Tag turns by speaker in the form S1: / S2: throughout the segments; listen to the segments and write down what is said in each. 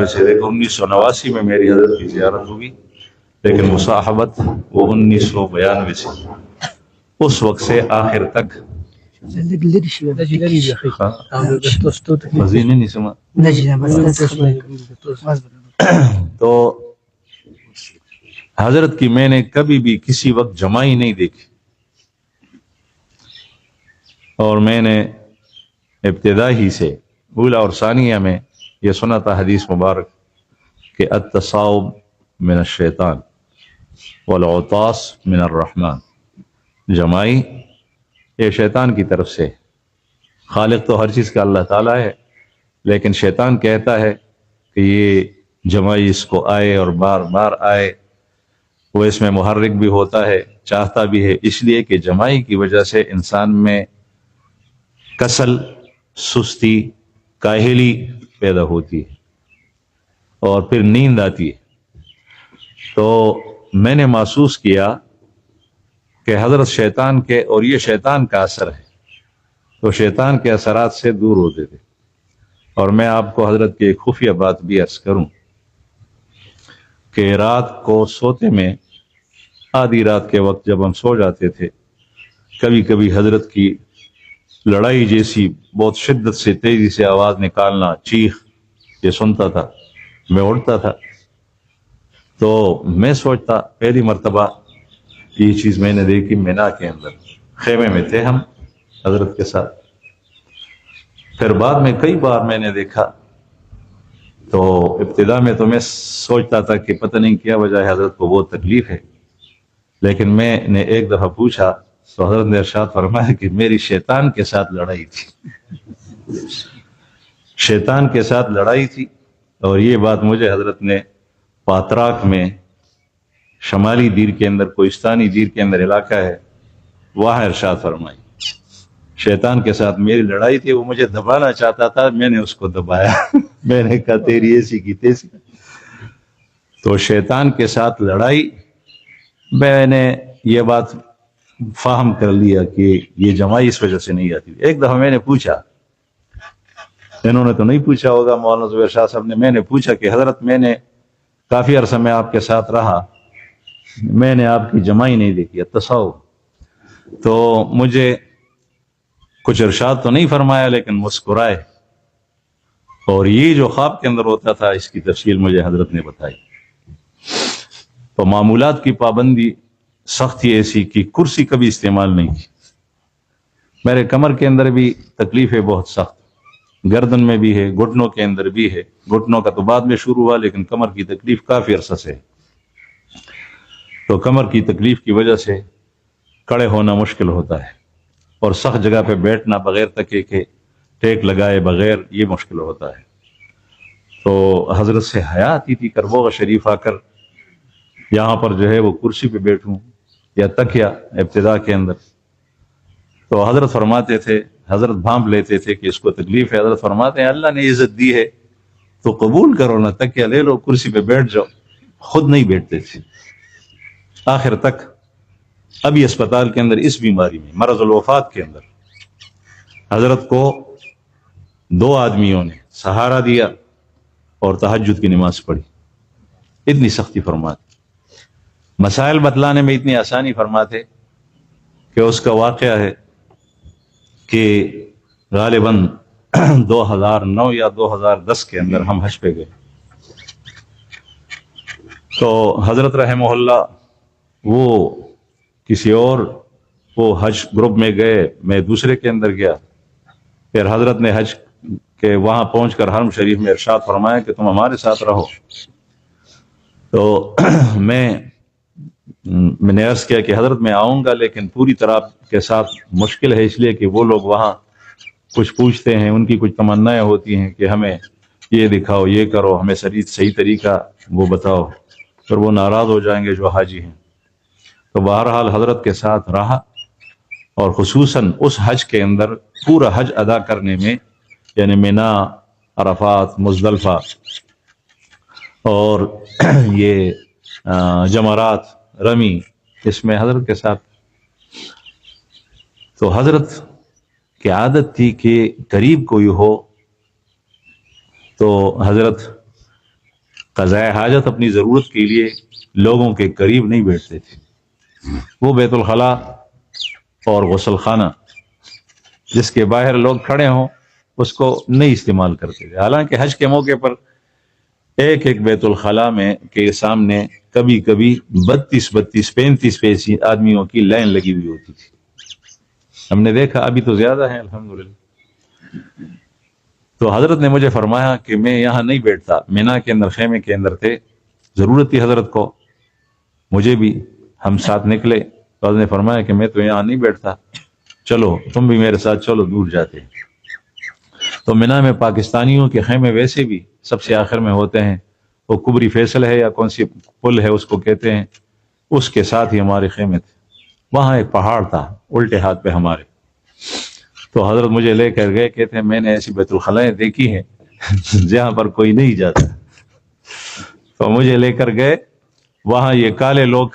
S1: سے دیکھو 1989 میں میری حضرت کی زیارت ہوئی، لیکن مصاحبت وہ 1992 سے، اس وقت سے آخر تک مزید نہیں سما تو حضرت کی میں نے کبھی بھی کسی وقت جمائی نہیں دیکھی، اور میں نے ابتدا ہی سے اولا اور ثانیہ میں یہ سنا تھا حدیث مبارک کہ التصاوب من الشیطان والعطاس من الرحمن، جمائی یہ شیطان کی طرف سے، خالق تو ہر چیز کا اللہ تعالیٰ ہے، لیکن شیطان کہتا ہے کہ یہ جمائی اس کو آئے اور بار بار آئے، وہ اس میں محرک بھی ہوتا ہے، چاہتا بھی ہے، اس لیے کہ جمائی کی وجہ سے انسان میں کسل، سستی، کاہلی پیدا ہوتی ہے اور پھر نیند آتی ہے۔ تو میں نے محسوس کیا کہ حضرت شیطان کے، اور یہ شیطان کا اثر ہے، تو شیطان کے اثرات سے دور ہوتے تھے۔ اور میں آپ کو حضرت کی ایک خفیہ بات بھی عرض کروں کہ رات کو سوتے میں آدھی رات کے وقت جب ہم سو جاتے تھے، کبھی کبھی حضرت کی لڑائی جیسی بہت شدت سے تیزی سے آواز نکالنا، چیخ، یہ سنتا تھا، میں اٹھتا تھا، تو میں سوچتا پہلی مرتبہ یہ چیز میں نے دیکھی مینا کے اندر، خیمے میں تھے ہم حضرت کے ساتھ، پھر بعد میں کئی بار میں نے دیکھا، تو ابتدا میں تو میں سوچتا تھا کہ پتہ نہیں کیا وجہ ہے، حضرت کو بہت تکلیف ہے، لیکن میں نے ایک دفعہ پوچھا تو حضرت نے ارشاد فرمایا کہ میری شیطان کے ساتھ لڑائی تھی، شیطان کے ساتھ لڑائی تھی۔ اور یہ بات مجھے حضرت نے پاتراک میں، شمالی دیر کے اندر، کوہستانی دیر کے اندر علاقہ ہے، وہاں ارشاد فرمائی، شیطان کے ساتھ میری لڑائی تھی، وہ مجھے دبانا چاہتا تھا، میں نے اس کو دبایا میں نے کہا تیری ایسی کی تیسی۔ تو شیطان کے ساتھ لڑائی، میں نے یہ بات فاہم کر لیا کہ یہ جمائی اس وجہ سے نہیں آتی۔ ایک دفعہ میں نے پوچھا، انہوں نے تو نہیں پوچھا ہوگا، مولانا زبیر شاہ صاحب نے، میں نے پوچھا کہ حضرت میں نے کافی عرصہ میں آپ کے ساتھ رہا، میں نے آپ کی جمائی نہیں دیکھی، تصاوب، تو مجھے کچھ ارشاد تو نہیں فرمایا لیکن مسکرائے، اور یہ جو خواب کے اندر ہوتا تھا اس کی تفصیل مجھے حضرت نے بتائی۔ تو معمولات کی پابندی سخت ہی ایسی کہ کرسی کبھی استعمال نہیں کی، میرے کمر کے اندر بھی تکلیف ہے بہت سخت، گردن میں بھی ہے، گھٹنوں کے اندر بھی ہے، گھٹنوں کا تو بعد میں شروع ہوا، لیکن کمر کی تکلیف کافی عرصہ سے ہے۔ تو کمر کی تکلیف کی وجہ سے کھڑے ہونا مشکل ہوتا ہے، اور سخت جگہ پہ بیٹھنا بغیر تکیے کے، ٹیک لگائے بغیر، یہ مشکل ہوتا ہے۔ تو حضرت سے حیا آتی تھی کربوغ شریف آ کر یہاں پر جو ہے وہ کرسی پہ بیٹھوں یا تکیا ابتدا کے اندر، تو حضرت فرماتے تھے، حضرت بھانپ لیتے تھے کہ اس کو تکلیف ہے، حضرت فرماتے ہیں اللہ نے عزت دی ہے تو قبول کرو نا، تکیا لے لو، کرسی پہ بیٹھ جاؤ، خود نہیں بیٹھتے تھے آخر تک۔ ابھی اسپتال کے اندر اس بیماری میں، مرض الوفات کے اندر، حضرت کو 2 آدمیوں نے سہارا دیا اور تہجد کی نماز پڑھی، اتنی سختی فرماتے، مسائل بتلانے میں اتنی آسانی فرماتے کہ اس کا واقعہ ہے کہ غالباً 2009 یا 2010 کے اندر ہم حج پہ گئے، تو حضرت رحمہ اللہ وہ کسی اور وہ حج گروپ میں گئے، میں دوسرے کے اندر گیا، پھر حضرت نے حج کے وہاں پہنچ کر حرم شریف میں ارشاد فرمایا کہ تم ہمارے ساتھ رہو، تو میں نے عرض کیا کہ حضرت میں آؤں گا لیکن پوری طرح کے ساتھ مشکل ہے، اس لیے کہ وہ لوگ وہاں کچھ پوچھتے ہیں، ان کی کچھ تمنائیں ہوتی ہیں کہ ہمیں یہ دکھاؤ، یہ کرو، ہمیں صحیح طریقہ وہ بتاؤ، پھر وہ ناراض ہو جائیں گے جو حاجی ہیں۔ تو بہرحال حضرت کے ساتھ رہا، اور خصوصاً اس حج کے اندر پورا حج ادا کرنے میں، یعنی مینا، عرفات، مزدلفہ اور یہ جمرات، رمی، اس میں حضرت کے ساتھ، تو حضرت کی عادت تھی کہ قریب کوئی ہو تو حضرت قضاء حاجت اپنی ضرورت کے لیے لوگوں کے قریب نہیں بیٹھتے تھے. وہ بیت الخلا اور غسل خانہ جس کے باہر لوگ کھڑے ہوں اس کو نہیں استعمال کرتے تھے. حالانکہ حج کے موقع پر ایک ایک بیت الخلا میں کے سامنے کبھی کبھی 32-35 آدمیوں کی لائن لگی ہوئی ہوتی تھی. ہم نے دیکھا ابھی تو زیادہ ہیں الحمدللہ. تو حضرت نے مجھے فرمایا کہ میں یہاں نہیں بیٹھتا. مینا کے اندر خیمے کے اندر تھے, ضرورت تھی حضرت کو, مجھے بھی, ہم ساتھ نکلے. تو حضرت نے فرمایا کہ میں تو یہاں نہیں بیٹھتا, چلو تم بھی میرے ساتھ چلو, دور جاتے ہیں. تو مینا میں پاکستانیوں کے خیمے ویسے بھی سب سے آخر میں ہوتے ہیں. وہ کبری فیصل ہے یا کون سی پل ہے اس کو کہتے ہیں, اس کے ساتھ ہی ہمارے خیمے تھے. وہاں ایک پہاڑ تھا الٹے ہاتھ پہ ہمارے. تو حضرت مجھے لے کر گئے, کہتے ہیں میں نے ایسی بیت الخلائیں دیکھی ہیں جہاں پر کوئی نہیں جاتا. تو مجھے لے کر گئے وہاں. یہ کالے لوگ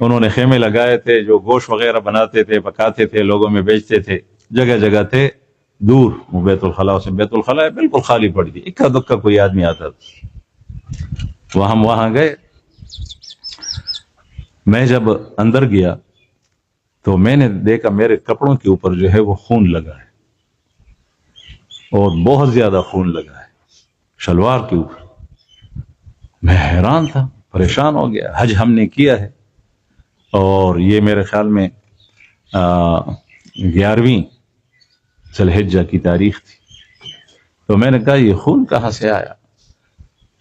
S1: انہوں نے خیمے لگائے تھے, جو گوشت وغیرہ بناتے تھے, پکاتے تھے, لوگوں میں بیچتے تھے. جگہ جگہ تھے دور وہ بیت الخلا سے. بیت الخلا بالکل خالی پڑ گئی, اکا دکا کوئی آدمی آتا تھا. ہم وہاں گئے. میں جب اندر گیا تو میں نے دیکھا میرے کپڑوں کے اوپر جو ہے وہ خون لگا ہے, اور بہت زیادہ خون لگا ہے شلوار کے اوپر. میں حیران تھا, پریشان ہو گیا. حج ہم نے کیا ہے اور یہ میرے خیال میں 11ویں ذی الحجہ کی تاریخ تھی. تو میں نے کہا یہ خون کہاں سے آیا؟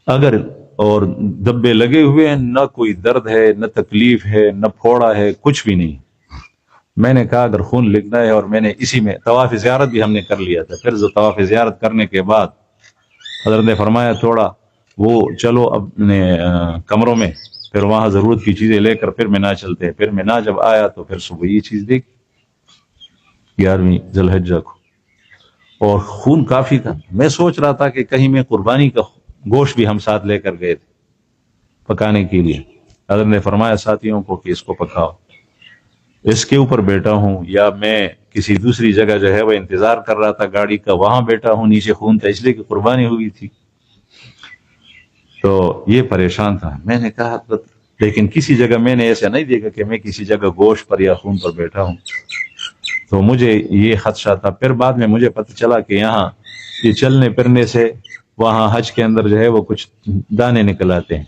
S1: اگر اور دبے لگے ہوئے ہیں, نہ کوئی درد ہے, نہ تکلیف ہے, نہ پھوڑا ہے, کچھ بھی نہیں. میں نے کہا اگر خون لکھنا ہے, اور میں نے اسی میں طواف زیارت بھی ہم نے کر لیا تھا. پھر طواف زیارت کرنے کے بعد حضرت نے فرمایا تھوڑا وہ چلو اپنے کمروں میں, پھر وہاں ضرورت کی چیزیں لے کر پھر مینا چلتے ہیں. پھر مینا جب آیا تو پھر صبح یہ چیز دیکھی 11ویں ذی الحجہ کو, اور خون کافی تھا. میں سوچ رہا تھا کہ کہیں میں قربانی کا گوشت بھی ہم ساتھ لے کر گئے تھے پکانے کے لیے. حضرت نے فرمایا ساتھیوں کو کہ اس کو پکاؤ, اس کے اوپر بیٹا ہوں, یا میں کسی دوسری جگہ جو ہے وہ انتظار کر رہا تھا گاڑی کا, وہاں بیٹا ہوں, نیچے خون تھا اس لیے کہ قربانی ہوئی تھی. تو یہ پریشان تھا. میں نے کہا لیکن کسی جگہ میں نے ایسا نہیں دیکھا کہ میں کسی جگہ گوشت پر یا خون پر بیٹھا ہوں. تو مجھے یہ خدشہ تھا. پھر بعد میں مجھے پتہ چلا کہ یہاں یہ چلنے پھرنے سے وہاں حج کے اندر جو ہے وہ کچھ دانے نکل آتے ہیں.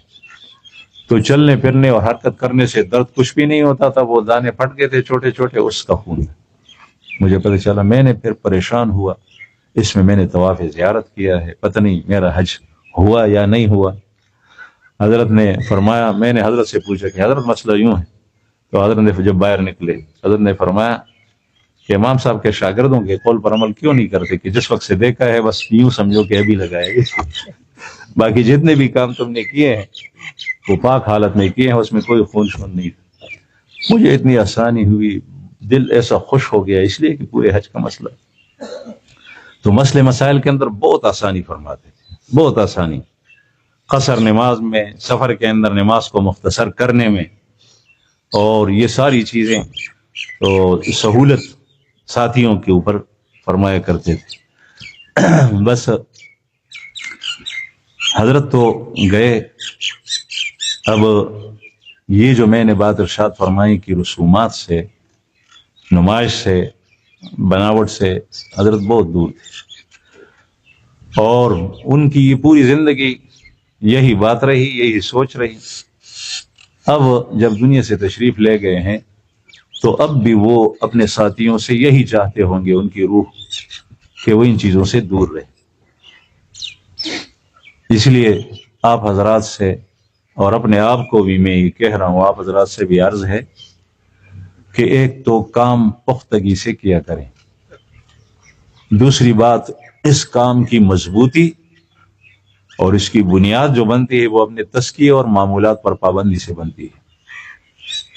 S1: تو چلنے پھرنے اور حرکت کرنے سے درد کچھ بھی نہیں ہوتا تھا, وہ دانے پھٹ گئے تھے چھوٹے چھوٹے, اس کا خون. مجھے پتہ چلا. میں نے پھر پریشان ہوا, اس میں نے طواف زیارت کیا ہے, پتہ نہیں میرا حج ہوا یا نہیں ہوا. حضرت نے فرمایا, میں نے حضرت سے پوچھا کہ حضرت مسئلہ یوں ہے. تو حضرت نے جب باہر نکلے حضرت نے فرمایا کہ امام صاحب کے شاگردوں کے قول پر عمل کیوں نہیں کرتے کہ جس وقت سے دیکھا ہے بس یوں سمجھو کہ ابھی لگائے گی. باقی جتنے بھی کام تم نے کیے ہیں وہ پاک حالت میں کیے ہیں, اس میں کوئی خون شون نہیں تھا. مجھے اتنی آسانی ہوئی, دل ایسا خوش ہو گیا, اس لیے کہ پورے حج کا مسئلہ. تو مسئلے مسائل کے اندر بہت آسانی فرماتے تھے, بہت آسانی. قصر نماز میں, سفر کے اندر نماز کو مختصر کرنے میں, اور یہ ساری چیزیں تو سہولت ساتھیوں کے اوپر فرمایا کرتے تھے. بس حضرت تو گئے. اب یہ جو میں نے بات ارشاد فرمائی کہ رسومات سے, نمائش سے, بناوٹ سے حضرت بہت دور تھے, اور ان کی یہ پوری زندگی یہی بات رہی, یہی سوچ رہی. اب جب دنیا سے تشریف لے گئے ہیں تو اب بھی وہ اپنے ساتھیوں سے یہی چاہتے ہوں گے, ان کی روح, کہ وہ ان چیزوں سے دور رہے. اس لیے آپ حضرات سے اور اپنے آپ کو بھی میں یہ کہہ رہا ہوں, آپ حضرات سے بھی عرض ہے کہ ایک تو کام پختگی سے کیا کریں. دوسری بات, اس کام کی مضبوطی اور اس کی بنیاد جو بنتی ہے وہ اپنے تزکیے اور معمولات پر پابندی سے بنتی ہے.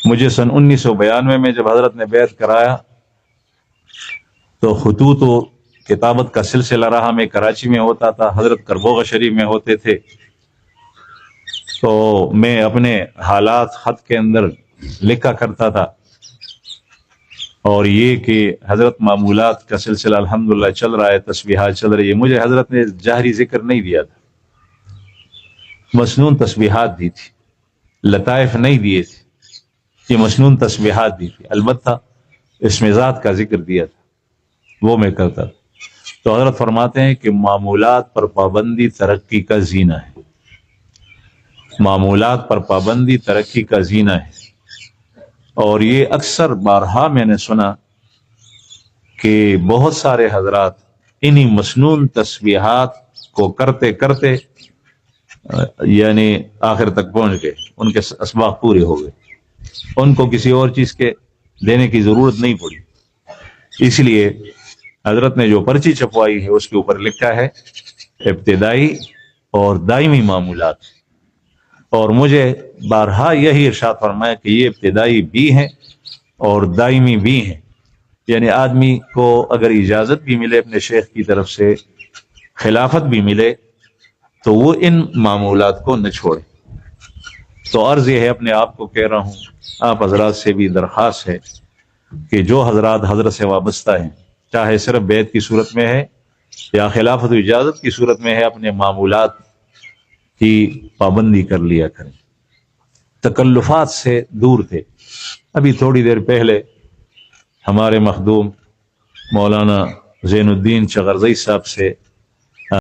S1: مجھے سن 1992 میں جب حضرت نے بیعت کرایا تو خطوط و کتابت کا سلسلہ رہا. میں کراچی میں ہوتا تھا, حضرت کربوغ شریف میں ہوتے تھے. تو میں اپنے حالات خط کے اندر لکھا کرتا تھا, اور یہ کہ حضرت معمولات کا سلسلہ الحمدللہ چل رہا ہے, تسبیحات چل رہی ہے. مجھے حضرت نے جہری ذکر نہیں دیا تھا, مصنون تسبیحات دی تھی، لطائف نہیں دیے تھے، یہ مصنون تسبیحات دی تھی، البتہ اسم ذات کا ذکر دیا تھا، وہ میں کرتا تھا۔ تو حضرت فرماتے ہیں کہ معمولات پر پابندی ترقی کا زینہ ہے، معمولات پر پابندی ترقی کا زینہ ہے۔ اور یہ اکثر بارہا میں نے سنا کہ بہت سارے حضرات انہی مسنون تسبیحات کو کرتے کرتے یعنی آخر تک پہنچ گئے، ان کے اسباق پورے ہو گئے، ان کو کسی اور چیز کے دینے کی ضرورت نہیں پڑی۔ اس لیے حضرت نے جو پرچی چھپوائی ہے اس کے اوپر لکھا ہے ابتدائی اور دائمی معمولات، اور مجھے بارہا یہی ارشاد فرمایا کہ یہ ابتدائی بھی ہیں اور دائمی بھی ہیں، یعنی آدمی کو اگر اجازت بھی ملے اپنے شیخ کی طرف سے، خلافت بھی ملے، تو وہ ان معمولات کو نہ چھوڑے۔ تو عرض یہ ہے، اپنے آپ کو کہہ رہا ہوں، آپ حضرات سے بھی درخواست ہے کہ جو حضرات حضرت سے وابستہ ہیں، چاہے صرف بیعت کی صورت میں ہے یا خلافت و اجازت کی صورت میں ہے، اپنے معمولات کی پابندی کر لیا کریں، تکلفات سے دور تھے۔ ابھی تھوڑی دیر پہلے ہمارے مخدوم مولانا زین الدین چغرزئی صاحب سے